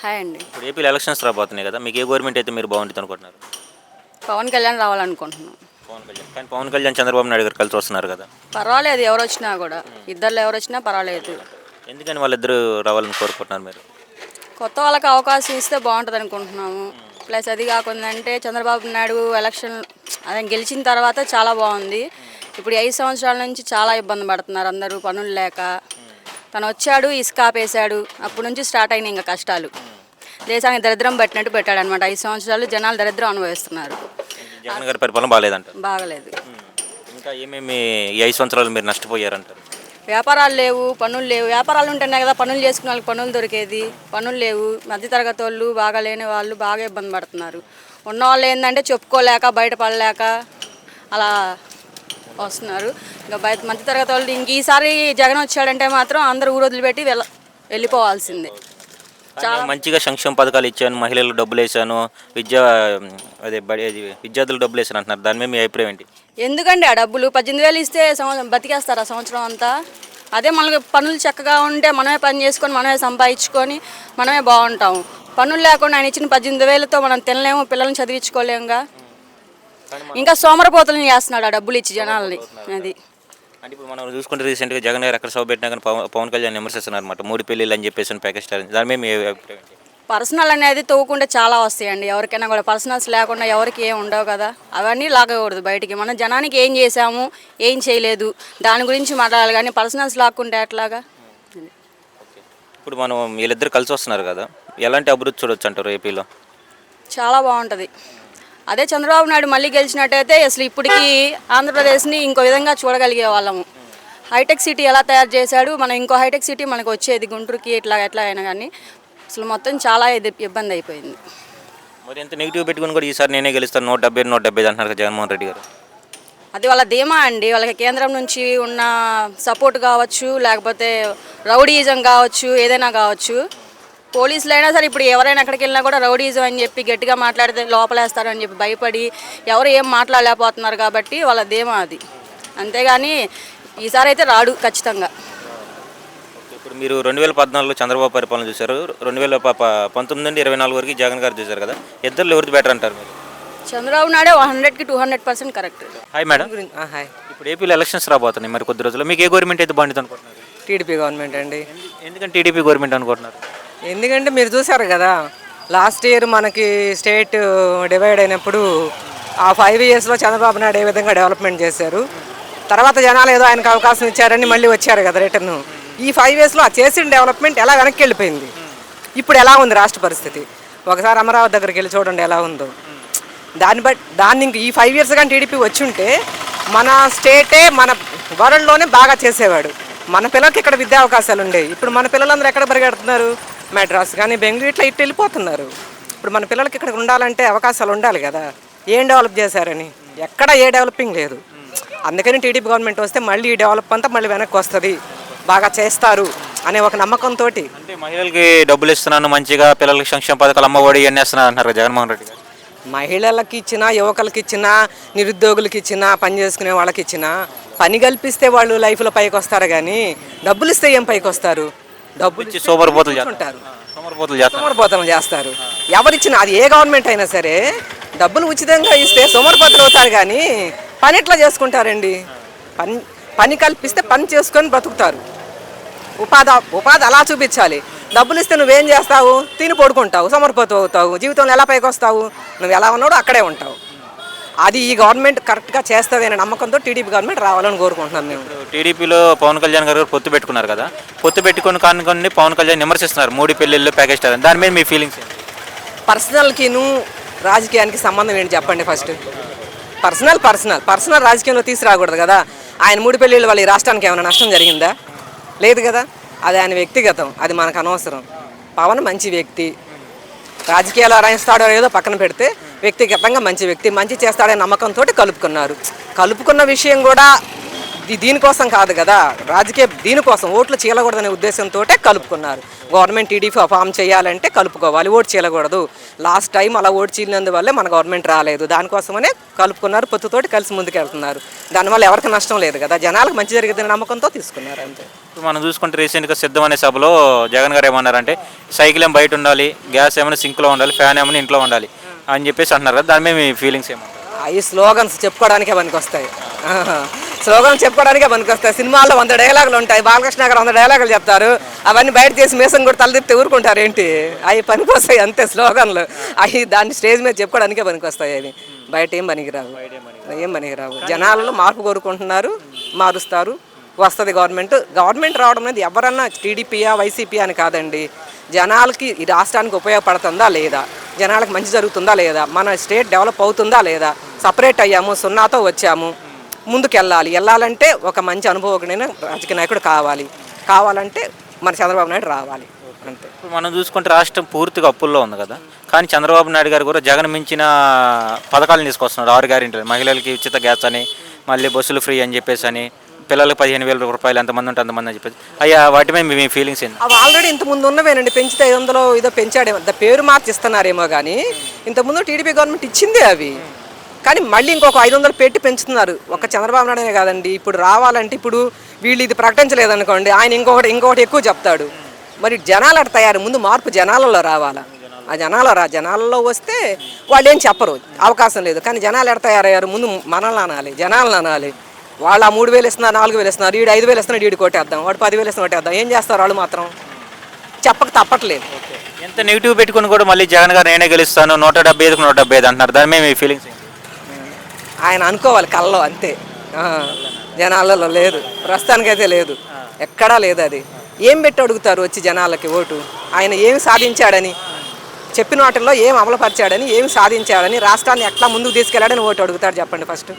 Hi అండి. ఇప్పుడు ఏపీలో ఎలక్షన్స్ రాబోతున్నాయి కదా, మీకు ఏ గవర్నమెంట్ అయితే మీరు బాగుంటుంది అనుకుంటున్నారు? పవన్ కళ్యాణ్ రావాలనుకుంటున్నాం. పవన్ కళ్యాణ్. కానీ పవన్ కళ్యాణ్ చంద్రబాబు నాయుడు గారు కలిసి వస్తున్నారు కదా. పర్వాలేదు, ఎవరు వచ్చినా కూడా, ఇద్దరు ఎవరు వచ్చినా పర్వాలేదు. ఎందుకని వాళ్ళిద్దరూ రావాలని కోరుకుంటున్నారు మీరు? కొత్త వాళ్ళకి అవకాశం ఇస్తే బాగుంటుంది అనుకుంటున్నాము. ప్లస్ అది కాకుండా అంటే చంద్రబాబు నాయుడు ఎలక్షన్ అదే గెలిచిన తర్వాత చాలా బాగుంది. ఇప్పుడు 5 సంవత్సరాల నుంచి చాలా ఇబ్బంది పడుతున్నారు అందరూ, పనులు లేక. తను వచ్చాడు, ఇసుక ఆపేశాడు, అప్పటి నుంచి స్టార్ట్ అయినాయి ఇంకా కష్టాలు. దేశానికి దరిద్రం పట్టినట్టు పెట్టాడు అనమాట. 5 సంవత్సరాలు జనాలు దరిద్రం అనుభవిస్తున్నారు. జగన్ గారి పరిపాలన బాగాలేదంటారు. బాగలేదు. ఇంకా ఏమేమి ఈ 5 సంవత్సరాలు మీరు నష్టపోయారంటారు? వ్యాపారాలు లేవు, పనులు లేవు. వ్యాపారాలు ఉంటేనే కదా పనులు చేసుకునే వాళ్ళకి పనులు దొరికేది. పనులు లేవు. మధ్యతరగతి వాళ్ళు, బాగా లేని వాళ్ళు బాగా ఇబ్బంది పడుతున్నారు. ఉన్నవాళ్ళు ఏంటంటే చెప్పుకోలేక, బయటపడలేక అలా వస్తున్నారు. ఇంకా మధ్యతరగతి వాళ్ళు ఇంక ఈసారి జగన్ వచ్చాడంటే మాత్రం అందరూ ఊరు వదిలిపెట్టి వెళ్ళిపోవాల్సిందే. చాలా మంచిగా సంక్షేమ పథకాలు ఇచ్చాను, మహిళలకు డబ్బులు వేసాను, విద్యార్థులకు డబ్బులు వేసాను అంటున్నారు. దాని మీద మీ అభిప్రాయం ఏంటి? ఎందుకండి ఆ డబ్బులు 18,000 ఇస్తే బతికేస్తారా సంవత్సరం అంతా? అదే మనకి పనులు చక్కగా ఉంటే మనమే పని చేసుకొని, మనమే సంపాదించుకొని, మనమే బాగుంటాం. పనులు లేకుండా ఆయన ఇచ్చిన 18,000తో మనం తినలేము, పిల్లల్ని చదివించుకోలేముగా. ఇంకా సోమరపోతులను చేస్తున్నాడు ఆ డబ్బులు ఇచ్చి జనాల్ని. అది అంటే ఇప్పుడు మనం చూసుకుంటే రీసెంట్గా జగన్ గారు ఎక్కడ సభ పెట్టినా కానీ పవన్ కళ్యాణ్ విమర్శిస్తున్నారు అనమాట. 3 పెళ్ళిళ్ళు అని చెప్పేసి ప్యాకేజ్ స్టార్. దాని మీద మీ అభిప్రాయం ఏంటి? పర్సనల్ అనేది తవ్వుకుంటే చాలా వస్తాయండి. ఎవరికైనా కూడా పర్సనల్స్ లేకుండా ఎవరికి ఏం ఉండవు కదా. అవన్నీ లాగకూడదు బయటికి. మనం జనానికి ఏం చేసాము, ఏం చేయలేదు, దాని గురించి మాట్లాడాలి. కానీ పర్సనల్స్ లాక్కుంటే ఎట్లాగా? ఇప్పుడు మనం వీళ్ళిద్దరు కలిసి వస్తున్నారు కదా, ఎలాంటి అభివృద్ధి చూడొచ్చు అంటారు ఏపీలో? చాలా బాగుంటుంది. అదే చంద్రబాబు నాయుడు మళ్ళీ గెలిచినట్టయితే అసలు ఇప్పటికీ ఆంధ్రప్రదేశ్ని ఇంకో విధంగా చూడగలిగే వాళ్ళము. హైటెక్ సిటీ ఎలా తయారు చేశాడు, మనం ఇంకో హైటెక్ సిటీ మనకు వచ్చేది గుంటూరుకి ఎట్లా అయినా కానీ అసలు మొత్తం చాలా ఇబ్బంది అయిపోయింది. మరి ఎంత నెగిటివ్ పెట్టుకుని కూడా ఈసారి నేనే గెలుస్తాను 170 అంటున్నారు జగన్మోహన్ రెడ్డి గారు. అది వాళ్ళ ధీమా అండి. వాళ్ళకి కేంద్రం నుంచి ఉన్న సపోర్ట్ కావచ్చు, లేకపోతే రౌడీయిజం కావచ్చు, ఏదైనా కావచ్చు. పోలీసులు అయినా సరే ఇప్పుడు ఎవరైనా ఎక్కడికి వెళ్ళినా కూడా రౌడీయిజం అని చెప్పి గట్టిగా మాట్లాడితే లోపలేస్తారని చెప్పి భయపడి ఎవరు ఏం మాట్లాడలేకపోతున్నారు కాబట్టి వాళ్ళ ధీమా అది. అంతేగాని ఈసారి అయితే రాడు ఖచ్చితంగా. ఇప్పుడు మీరు 2014లో చంద్రబాబు పరిపాలన చూశారు, 2019 నుండి 24 వరకు జగన్ గారు చూశారు కదా, ఇద్దరు ఎవరిది బెటర్ అంటారు మీరు? చంద్రబాబు నాయుడే 100కి 200% కరెక్ట్. Hi madam. హాయ్. ఇప్పుడు ఏపీలో ఎలక్షన్స్ రాబోతున్నాయి మరి కొద్ది రోజుల్లో. మీకు ఏ గవర్నమెంట్ అయితే బాగుంటుంది అనుకుంటున్నారు? టీడీపీ గవర్నమెంట్ అండి. ఎందుకంటే టీడీపీ గవర్నమెంట్ అనుకుంటున్నారు? ఎందుకంటే మీరు చూసారు కదా, లాస్ట్ ఇయర్ మనకి స్టేట్ డివైడ్ అయినప్పుడు ఆ 5 ఇయర్స్లో చంద్రబాబు నాయుడు ఏ విధంగా డెవలప్మెంట్ చేశారు. తర్వాత జనాలు ఏదో ఆయనకు అవకాశం ఇచ్చారని మళ్ళీ వచ్చారు కదా రిటర్న్. ఈ 5 ఇయర్స్లో ఆ చేసిన డెవలప్మెంట్ ఎలా వెనక్కి వెళ్ళిపోయింది. ఇప్పుడు ఎలా ఉంది రాష్ట్ర పరిస్థితి? ఒకసారి అమరావతి దగ్గరికి వెళ్ళి చూడండి ఎలా ఉందో. దాన్ని ఇంక ఈ 5 ఇయర్స్ కానీ టీడీపీ వచ్చి ఉంటే మన స్టేటే మన వరల్డ్లోనే బాగా చేసేవాడు. మన పిల్లలకి ఇక్కడ విద్యా అవకాశాలు ఉండేవి. ఇప్పుడు మన పిల్లలందరూ ఎక్కడ పరిగెడుతున్నారు? మెడ్రాస్ కానీ బెంగళూరు ఇట్లా వెళ్ళిపోతున్నారు. ఇప్పుడు మన పిల్లలకి ఇక్కడ ఉండాలంటే అవకాశాలు ఉండాలి కదా. ఏం డెవలప్ చేశారని? ఎక్కడ ఏ డెవలపింగ్ లేదు. అందుకని టీడీపీ గవర్నమెంట్ వస్తే మళ్ళీ ఈ డెవలప్ అంతా మళ్ళీ వెనక్కి వస్తుంది, బాగా చేస్తారు అనే ఒక నమ్మకంతో. అంటే మహిళలకి డబ్బులు ఇస్తున్నాను మంచిగా, పిల్లలకి సంక్షేమ పథకాలు అమ్మఒడి అన్నీ ఇస్తున్నారు అంటారు జగన్మోహన్ రెడ్డి గారు. మహిళలకు ఇచ్చినా, యువకులకి ఇచ్చినా, నిరుద్యోగులకి ఇచ్చినా, పని చేసుకునే వాళ్ళకి ఇచ్చినా, పని కల్పిస్తే వాళ్ళు లైఫ్లో పైకి వస్తారు. కానీ డబ్బులు ఇస్తే ఏం పైకి వస్తారు? డబ్బులు ఇచ్చి సోమరిపోతులు చేస్తారు. ఎవరిచ్చినా అది ఏ గవర్నమెంట్ అయినా సరే డబ్బులు ఉచితంగా ఇస్తే సోమరిపోతులు అవుతారు. కానీ పని ఎట్లా చేసుకుంటారండి? పని కల్పిస్తే పని చేసుకొని బ్రతుకుతారు. ఉపాధి అలా చూపించాలి. డబ్బులు ఇస్తే నువ్వేం చేస్తావు? తిని పడుకుంటావు, సోమరిపోతు అవుతావు. జీవితంలో ఎలా పైకి వస్తావు? నువ్వు ఎలా ఉన్నాడో అక్కడే ఉంటావు. అది ఈ గవర్నమెంట్ కరెక్ట్గా చేస్తుంది అనే నమ్మకంతో టీడీపీ గవర్నమెంట్ రావాలని కోరుకుంటున్నాం మేము. టీడీపీలో పవన్ కళ్యాణ్ గారు పొత్తు పెట్టుకున్నారు కదా, పొత్తు పెట్టుకుని కానీ పవన్ కళ్యాణ్ విమర్శిస్తున్నారు 3 పెళ్ళిళ్ళు ప్యాకేజ్ స్టార్. దాని మీద మీ ఫీలింగ్స్ ఏంటి? పర్సనల్కిను రాజకీయానికి సంబంధం ఏంటి చెప్పండి ఫస్ట్. పర్సనల్ రాజకీయంలో తీసుకురాకూడదు కదా. ఆయన 3 పెళ్ళిళ్ళు వల్ల ఈ రాష్ట్రానికి ఏమైనా నష్టం జరిగిందా? లేదు కదా. అది ఆయన వ్యక్తిగతం, అది మనకు అనవసరం. పవన్ మంచి వ్యక్తి, రాజకీయాలు రాయిస్తాడో ఏదో పక్కన పెడితే వ్యక్తిగతంగా మంచి వ్యక్తి, మంచి చేస్తాడనే నమ్మకంతో కలుపుకున్న విషయం కూడా దీనికోసం కాదు కదా. దీనికోసం ఓట్లు చీలకూడదనే ఉద్దేశంతో కలుపుకున్నారు. గవర్నమెంట్ టీడీపీ ఫామ్ చేయాలంటే కలుపుకోవాలి, ఓటు చీలకూడదు. లాస్ట్ టైం అలా ఓటు చీలినందువల్లే మన గవర్నమెంట్ రాలేదు. దానికోసమనే కలుపుకున్నారు, పొత్తుతోటి కలిసి ముందుకు వెళ్తున్నారు. దానివల్ల ఎవరికి నష్టం లేదు కదా. జనాలకు మంచి జరిగిందనే నమ్మకంతో తీసుకున్నారు అంతే. ఇప్పుడు మనం చూసుకుంటే రీసెంట్గా సిద్ధం అనే సభలో జగన్ గారు ఏమన్నారంటే సైకిల్ ఏమో బయట ఉండాలి, గ్యాస్ ఏమైనా సింక్లో ఉండాలి, ఫ్యాన్ ఏమైనా ఇంట్లో ఉండాలి అని చెప్పేసి అంటున్నారు కదా, దాని మీద మీ ఫీలింగ్స్ ఏమంటారు? ఈ స్లోగన్స్ చెప్పుకోవడానికే పనికొస్తాయి. స్లోగన్స్ చెప్పుకోవడానికే పనికొస్తాయి. సినిమాల్లో 100 డైలాగులు ఉంటాయి, బాలకృష్ణ గారు 100 డైలాగులు చెప్తారు, అవన్నీ బయట చేసి మీసం కూడా తలదిప్తే ఊరుకుంటారు ఏంటి? అవి పనికొస్తాయి అంతే స్లోగన్లు. అవి దాన్ని స్టేజ్ మీద చెప్పుకోవడానికే పనికొస్తాయి. అవి బయట ఏం పనికిరావు, ఏం పనికిరావు. జనాలలో మార్పు కోరుకుంటున్నారు, మారుస్తారు, వస్తుంది గవర్నమెంట్ రావడం అనేది ఎవరన్నా టీడీపీయా వైసీపీ అని కాదండి. జనాలకి ఈ రాష్ట్రానికి ఉపయోగపడుతుందా లేదా, జనాలకు మంచి జరుగుతుందా లేదా, మన స్టేట్ డెవలప్ అవుతుందా లేదా, సపరేట్ అయ్యాము, సున్నాతో వచ్చాము, ముందుకు వెళ్ళాలంటే ఒక మంచి అనుభవజ్ఞుడైన రాజకీయ నాయకుడు కావాలంటే మన చంద్రబాబు నాయుడు రావాలి అంతే. ఇప్పుడు మనం చూసుకుంటే రాష్ట్రం పూర్తిగా అప్పుల్లో ఉంది కదా, కానీ చంద్రబాబు నాయుడు గారు కూడా జగన్ మించిన పథకాలను తీసుకొస్తున్నారు. 6 గ్యారెంటీలు, మహిళలకి ఉచిత గ్యాస్ అని, మళ్ళీ బస్సులు ఫ్రీ అని చెప్పేసి అని, పిల్లలకు 15,000 రూపాయలు ఎంతమంది ఉంటే అంతమంది అని చెప్పేసి. అయ్యా వాటి మీద మీ ఫీలింగ్స్ ఏంటి? అవి ఆల్రెడీ ఇంతకుముందు ఉన్నవేనండి, పెంచితే 500 ఏదో పెంచాడేమో, పేరు మార్చి ఇస్తున్నారేమో కానీ ఇంతకుముందు టీడీపీ గవర్నమెంట్ ఇచ్చిందే అవి. కానీ మళ్ళీ ఇంకొక 500 పెట్టి పెంచుతున్నారు. ఒక చంద్రబాబు నాయుడునే కాదండి, ఇప్పుడు రావాలంటే ఇప్పుడు వీళ్ళు ఇది ప్రకటించలేదనుకోండి, ఆయన ఇంకొకటి ఎక్కువ చెప్తాడు. మరి జనాలు అటు తయారు, ముందు మార్పు జనాలలో రావాలా. ఆ జనాలలో వస్తే వాళ్ళు ఏం చెప్పరు, అవకాశం లేదు. కానీ జనాలు ఎడ తయారయ్యారు, ముందు మనల్ని అనాలి, జనాలను అనాలి. వాళ్ళు ఆ 3,000 ఇస్తున్నారు, 4,000 ఇస్తున్నారు, వీడు 5,000 ఇస్తున్నాడు, వీడు కొట్టేద్దాం, వాడు 10,000 ఇస్తున్నా కొట్టేద్దాం. ఏం చేస్తారు వాళ్ళు మాత్రం? చెప్పక తప్పట్లేదు. ఎంత నెగిటివ్ పెట్టుకుని కూడా మళ్ళీ జగన్ గారు నేనే గెలుస్తాను 175కి 175 అంటున్నారు, దాని మీద మీ ఫీలింగ్స్ ఏంటి? ఆయన అనుకోవాలి కళ్ళలో అంతే, జనాలలో లేదు, ప్రస్తుతానికైతే లేదు, ఎక్కడా లేదు. అది ఏం పెట్టి అడుగుతారు వచ్చి జనాలకి ఓటు? ఆయన ఏమి సాధించాడని, చెప్పిన వాటిల్లో ఏం అమలుపరిచాడని, ఏమి సాధించాడని, రాష్ట్రాన్ని ఎట్లా ముందుకు తీసుకెళ్ళాడని ఓటు అడుగుతాడు చెప్పండి ఫస్ట్.